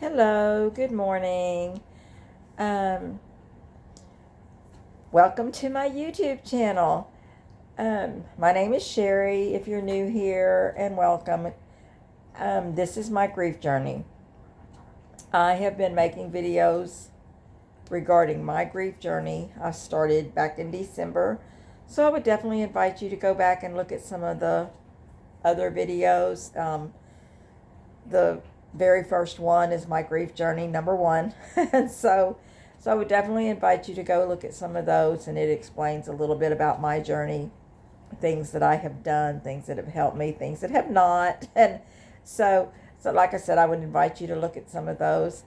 Hello, good morning. Um, Welcome to my YouTube channel. My name is Sherry, if you're new here, and welcome. This is my grief journey. I have been making videos regarding my grief journey. I started back in December, so I would definitely invite you to go back and look at some of the other videos. The very first one is my grief journey, number one. And so I would definitely invite you to go look at some of those, and it explains a little bit about my journey, things that I have done, things that have helped me, things that have not. And so like I said, I would invite you to look at some of those.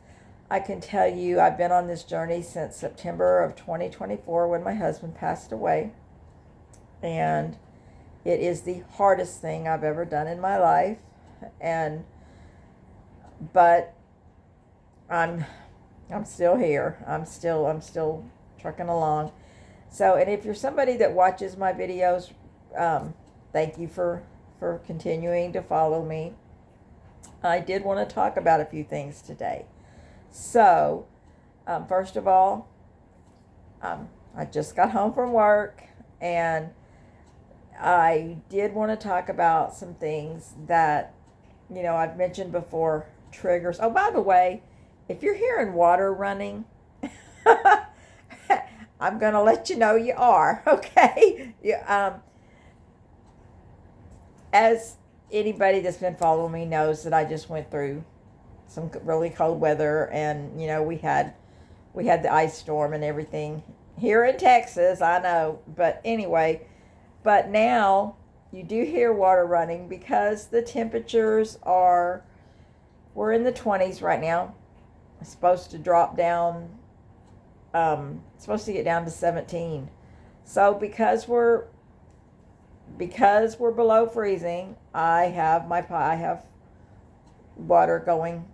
I can tell you I've been on this journey since September of 2024 when my husband passed away. And it is the hardest thing I've ever done in my life. But I'm still here. I'm still trucking along. So, and if you're somebody that watches my videos, thank you for continuing to follow me. I did want to talk about a few things today. So, first of all, I just got home from work, and I did want to talk about some things that, I've mentioned before, triggers. Oh, by the way, if you're hearing water running, I'm going to let you know you are, okay? As anybody that's been following me knows, that I just went through some really cold weather, and we had the ice storm and everything here in Texas. I know, but anyway, but now you do hear water running because the temperatures we're in the 20s right now. It's supposed to drop down. It's supposed to get down to 17. So because we're below freezing, I have water going.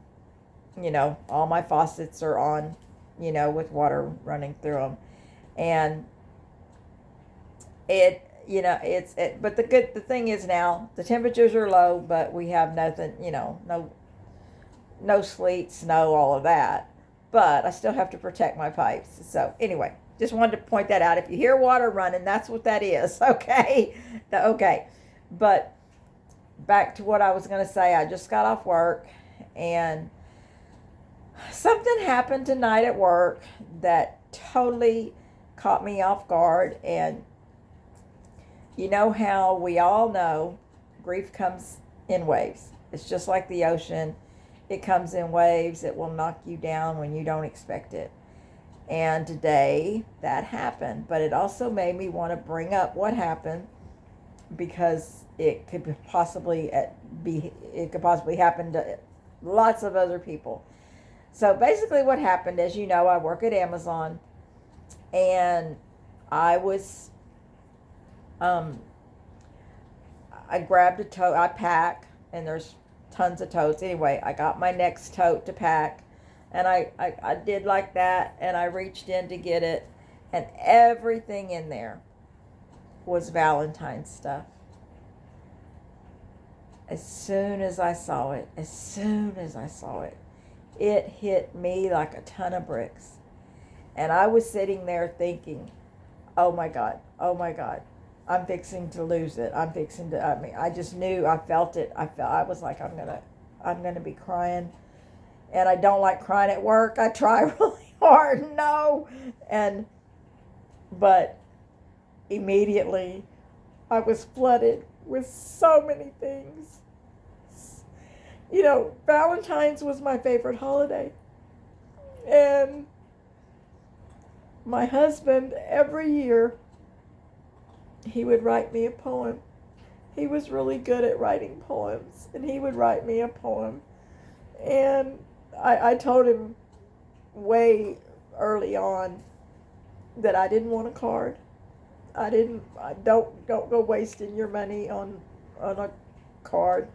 All my faucets are on. With water running through them, and but the thing is, now the temperatures are low, but we have nothing. No sleet, snow, all of that. But I still have to protect my pipes. So anyway, just wanted to point that out. If you hear water running, that's what that is, okay? Okay. But back to what I was going to say. I just got off work, and something happened tonight at work that totally caught me off guard. And you know how we all know grief comes in waves. It's just like the ocean. It comes in waves. It will knock you down when you don't expect it. And today that happened. But it also made me want to bring up what happened, because it could possibly happen to lots of other people. So basically what happened, as you know, I work at Amazon, and I grabbed a tote. I pack, and there's tons of totes. Anyway, I got my next tote to pack, and I did like that, and I reached in to get it, and everything in there was Valentine's stuff. As soon as I saw it, it hit me like a ton of bricks. And I was sitting there thinking, oh my God, I'm fixing to lose it. I just knew, I felt it. I was like, I'm going to be crying. And I don't like crying at work. I try really hard. No. But immediately I was flooded with so many things. Valentine's was my favorite holiday. And my husband, every year, he would write me a poem. He was really good at writing poems, and he would write me a poem. And I told him way early on that I didn't want a card. Don't go wasting your money on a card.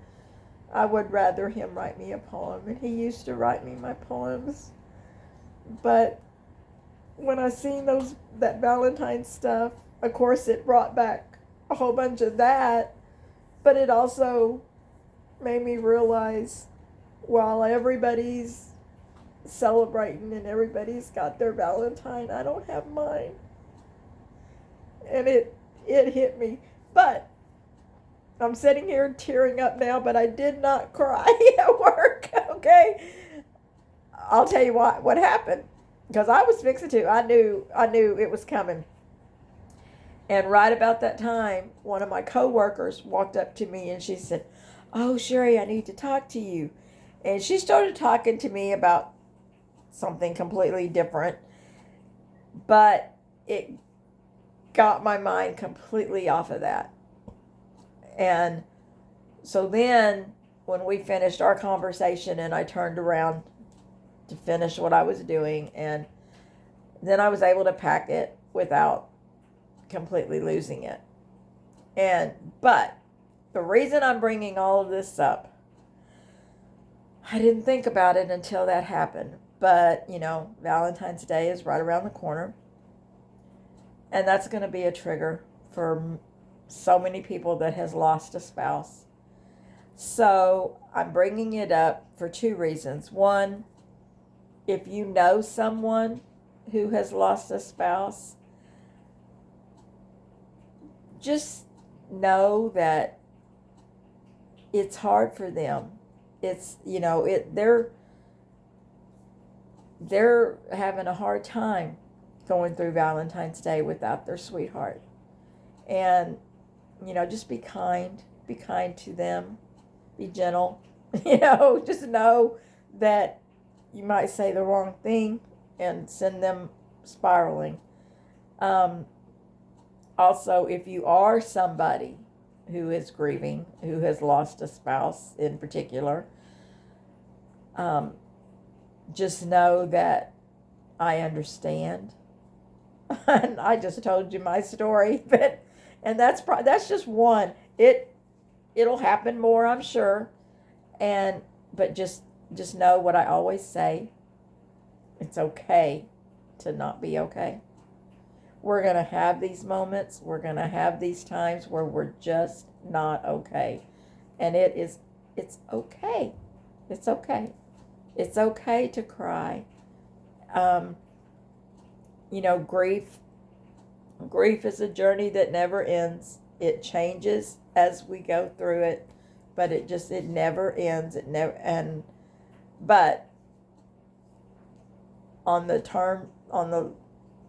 I would rather him write me a poem, and he used to write me my poems. But when I seen that Valentine's stuff, of course it brought back a whole bunch of that, but it also made me realize, while everybody's celebrating and everybody's got their Valentine. I don't have mine. And it hit me. But I'm sitting here tearing up now, but I did not cry at work, okay? I'll tell you what happened. Because I was fixing to. I knew it was coming. And right about that time, one of my coworkers walked up to me and she said, "Oh, Sherry, I need to talk to you." And she started talking to me about something completely different. But it got my mind completely off of that. And so then when we finished our conversation and I turned around to finish what I was doing, and then I was able to pack it without completely losing it. But the reason I'm bringing all of this up, I didn't think about it until that happened. But, Valentine's Day is right around the corner. And that's going to be a trigger for so many people that has lost a spouse. So I'm bringing it up for two reasons. One, if you know someone who has lost a spouse, just know that it's hard for them. It's, they're having a hard time going through Valentine's Day without their sweetheart. And, just be kind to them, be gentle, just know that you might say the wrong thing and send them spiraling. Also, if you are somebody who is grieving, who has lost a spouse in particular, just know that I understand. And I just told you my story, and that's just one. It'll happen more, I'm sure. But just know what I always say. It's okay to not be okay. We're going to have these moments. We're going to have these times where we're just not okay. And it's okay. It's okay. It's okay to cry. Grief is a journey that never ends. It changes as we go through it, but it never ends. But on the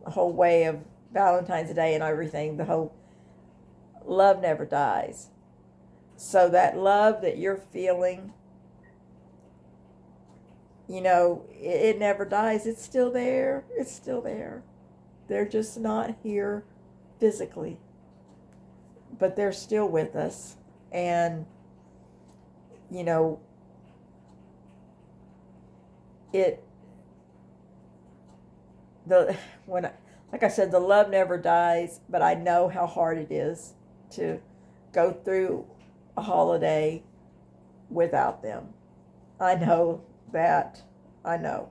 whole way of Valentine's Day and everything, the whole love never dies. So that love that you're feeling, it never dies. It's still there. It's still there. They're just not here physically, but they're still with us. And, like I said, the love never dies, but I know how hard it is to go through a holiday without them. I know that. I know.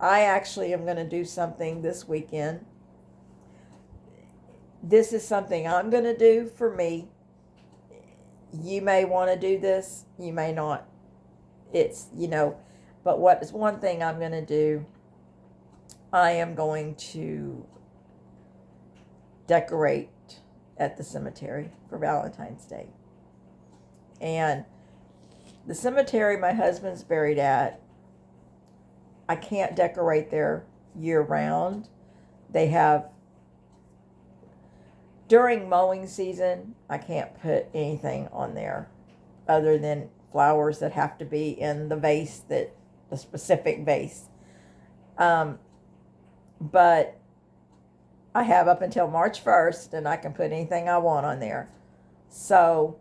I actually am going to do something this weekend. This is something I'm going to do for me. You may want to do this. You may not. But what is one thing I'm going to do? I am going to decorate at the cemetery for Valentine's Day. And the cemetery my husband's buried at, I can't decorate there year round. They have, during mowing season, I can't put anything on there other than flowers that have to be in the specific vase. But I have up until March 1st, and I can put anything I want on there. So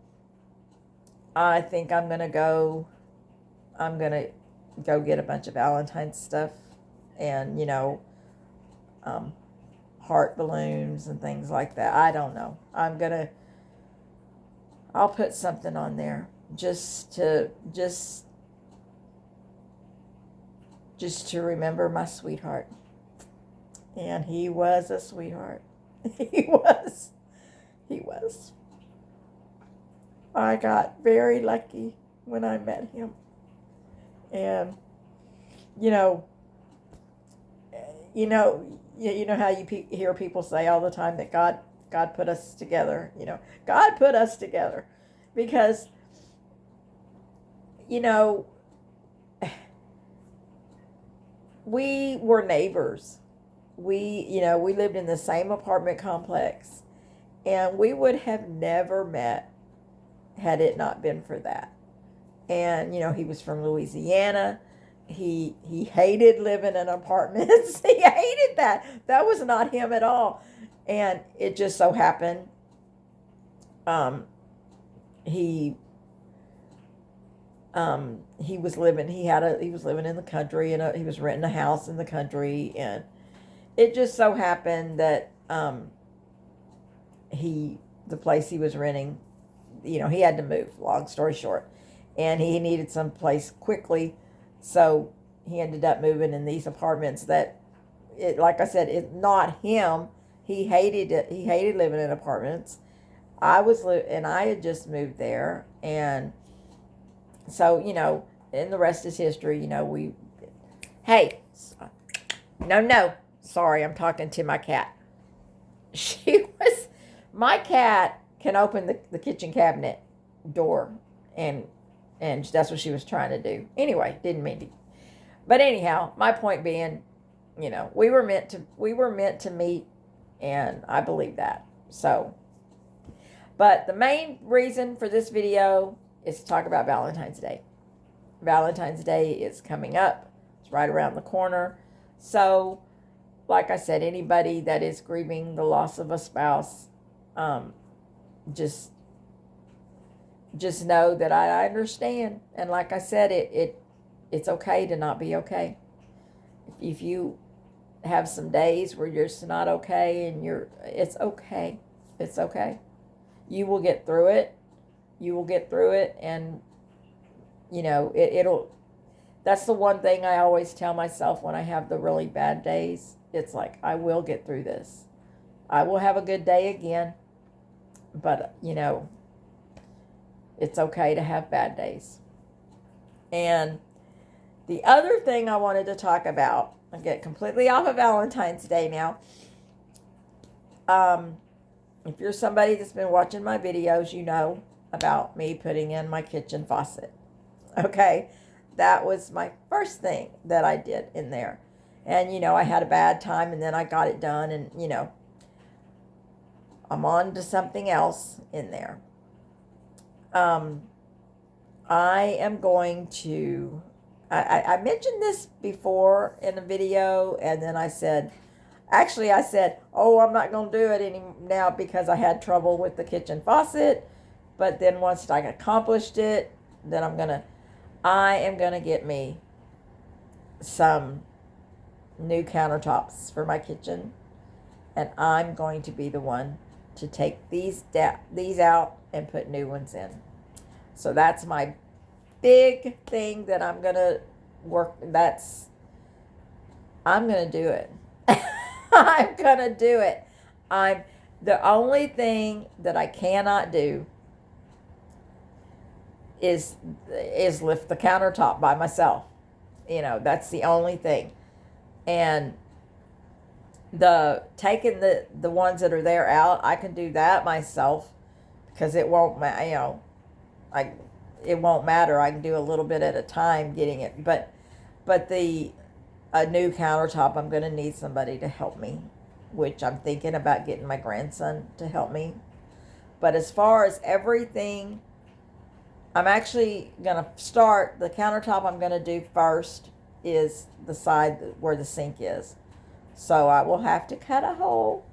I think I'm going to go get a bunch of Valentine's stuff and, heart balloons and things like that. I don't know. I'll put something on there just to remember my sweetheart. And he was a sweetheart. He was. I got very lucky when I met him. And, you know how hear people say all the time that God put us together. God put us together, because you know we were neighbors. We lived in the same apartment complex, and we would have never met had it not been for that. And he was from Louisiana. He hated living in apartments. He hated that. That was not him at all. And it just so happened he was living in the country, and he was renting a house in the country, and it just so happened that the place he was renting, he had to move, long story short, and he needed some place quickly, so he ended up moving in these apartments that, like I said, it's not him. He hated it. He hated living in apartments. And I had just moved there, and so, and the rest is history. Hey, no, sorry, I'm talking to my cat. My cat can open the kitchen cabinet door, and that's what she was trying to do. Anyway, didn't mean to. But anyhow, my point being, we were meant to meet, and I believe that. So, but the main reason for this video is to talk about Valentine's Day. Valentine's Day is coming up. It's right around the corner. So, like I said, anybody that is grieving the loss of a spouse, just know that I understand. And like I said, it's okay to not be okay. If you have some days where you're just not okay, and it's okay. It's okay. You will get through it. And that's the one thing I always tell myself when I have the really bad days. It's like, I will get through this. I will have a good day again. But, it's okay to have bad days. And the other thing I wanted to talk about, I get completely off of Valentine's Day now. If you're somebody that's been watching my videos, you know about me putting in my kitchen faucet. Okay, that was my first thing that I did in there. And, I had a bad time, and then I got it done, and, I'm on to something else in there. I am going to, I mentioned this before in a video, and then I said, oh, I'm not going to do it now because I had trouble with the kitchen faucet. But then once I accomplished it, then I am going to get me some new countertops for my kitchen. And I'm going to be the one to take these out and put new ones in. So that's my big thing that I'm going to work. I'm going to do it. I'm going to do it. The only thing that I cannot do is lift the countertop by myself. That's the only thing. And taking the ones that are there out, I can do that myself, because it won't matter. It won't matter. I can do a little bit at a time getting it. But a new countertop, I'm going to need somebody to help me, which I'm thinking about getting my grandson to help me. But as far as everything, I'm actually going to start, the countertop I'm going to do first is the side where the sink is. So I will have to cut a hole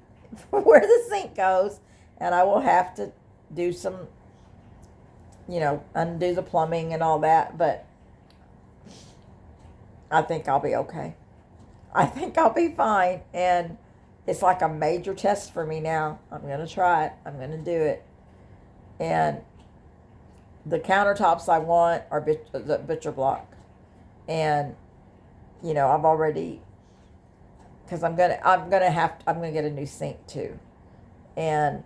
for where the sink goes, and I will have to do some, undo the plumbing and all that, but I think I'll be okay. I think I'll be fine, and it's like a major test for me now. I'm going to try it. I'm going to do it. And the countertops I want are the butcher block. And, I've already, because I'm going to get a new sink too. And,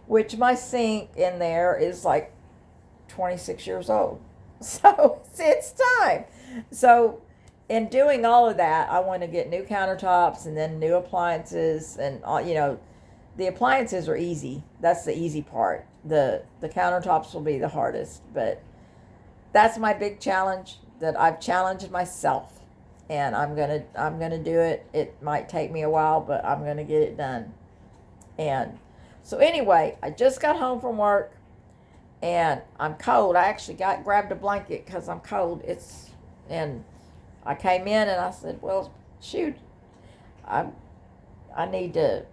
which my sink in there is like 26 years old. So it's time. So in doing all of that, I want to get new countertops and then new appliances and all, the appliances are easy. That's the easy part. The countertops will be the hardest, but that's my big challenge that I've challenged myself, and I'm gonna do it. It might take me a while, but I'm gonna get it done. And so anyway, I just got home from work, and I'm cold. I actually grabbed a blanket because I'm cold. And I came in and I said, well, shoot, I need to.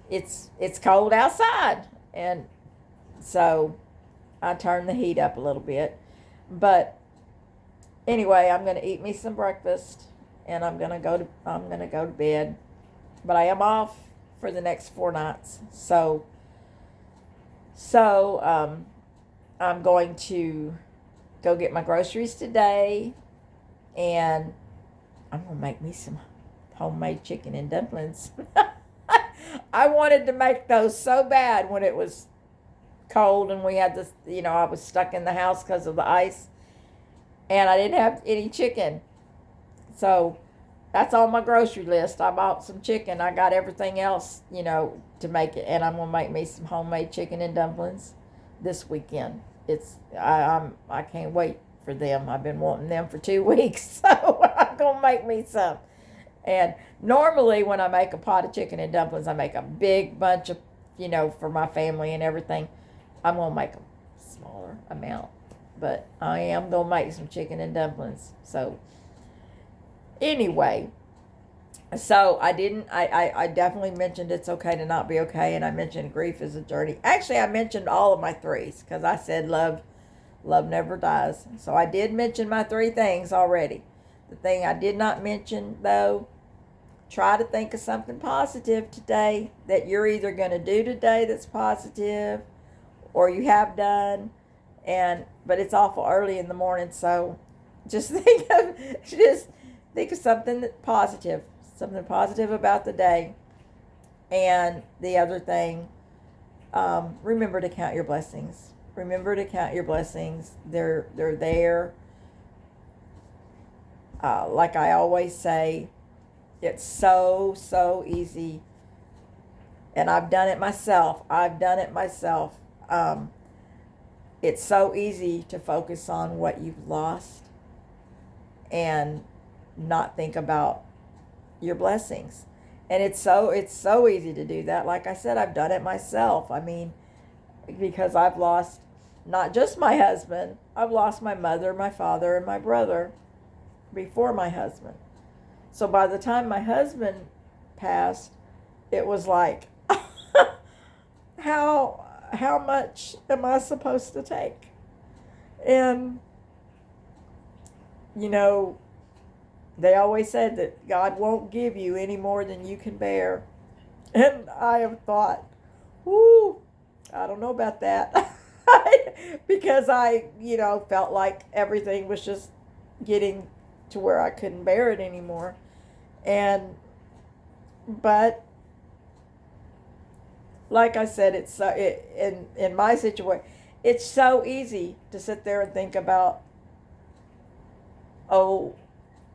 It's cold outside, and so I turned the heat up a little bit. But anyway, I'm going to eat me some breakfast, and I'm going to go to bed. But I am off for the next 4 nights. So I'm going to go get my groceries today, and I'm going to make me some homemade chicken and dumplings. I wanted to make those so bad when it was cold and we had this, I was stuck in the house because of the ice, and I didn't have any chicken. So that's on my grocery list. I bought some chicken. I got everything else, to make it, and I'm gonna make me some homemade chicken and dumplings this weekend. I can't wait for them. I've been wanting them for 2 weeks, so I'm gonna make me some. And normally when I make a pot of chicken and dumplings, I make a big bunch of, for my family and everything. I'm going to make a smaller amount, but I am going to make some chicken and dumplings. So anyway, so I definitely mentioned it's okay to not be okay. And I mentioned grief is a journey. Actually, I mentioned all of my 3s because I said love never dies. So I did mention my 3 things already. The thing I did not mention, though, try to think of something positive today that you're either going to do today that's positive or you have done. But it's awful early in the morning, so just think of something something positive about the day. And the other thing, remember to count your blessings. Remember to count your blessings. They're there. Like I always say, it's so easy. And I've done it myself. It's so easy to focus on what you've lost and not think about your blessings. And it's so easy to do that. Like I said, I've done it myself. I mean, because I've lost not just my husband, I've lost my mother, my father, and my brother before my husband. So by the time my husband passed, it was like, how much am I supposed to take? And, they always said that God won't give you any more than you can bear. And I have thought, I don't know about that. Because I, felt like everything was just getting to where I couldn't bear it anymore. But like I said, in my situation, it's so easy to sit there and think about,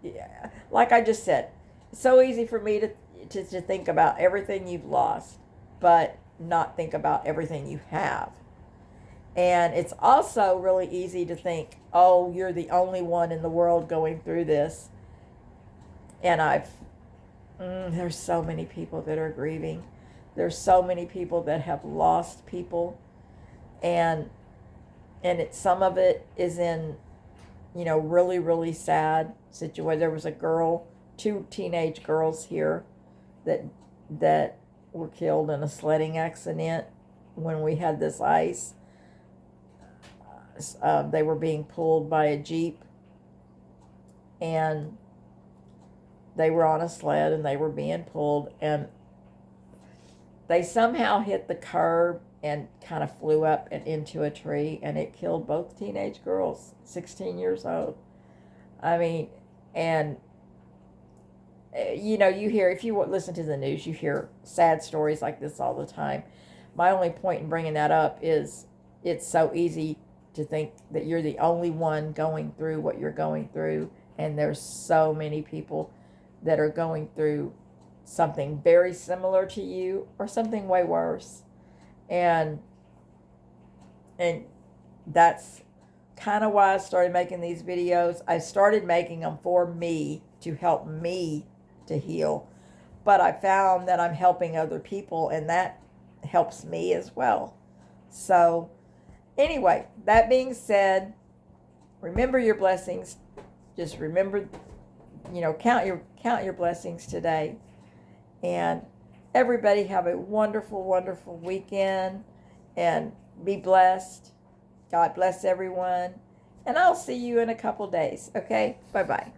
yeah, like I just said, it's so easy for me to think about everything you've lost, but not think about everything you have. And it's also really easy to think, you're the only one in the world going through this. And there's so many people that are grieving. There's so many people that have lost people. And some of it is in, really, really sad situation. There was a girl, 2 teenage girls here that were killed in a sledding accident when we had this ice. They were being pulled by a Jeep, and they were on a sled and they were being pulled, and they somehow hit the curb and kind of flew up and into a tree, and it killed both teenage girls, 16 years old. I mean, and you hear, if you listen to the news, you hear sad stories like this all the time. My only point in bringing that up is it's so easy to think that you're the only one going through what you're going through, And there's so many people that are going through something very similar to you or something way worse. And that's kind of why I started making these videos. I started making them for me, to help me to heal. But I found that I'm helping other people, and that helps me as well. So anyway, that being said, remember your blessings. Just remember, count your blessings today. And everybody have a wonderful, wonderful weekend, and be blessed. God bless everyone. And I'll see you in a couple days. Okay? Bye-bye.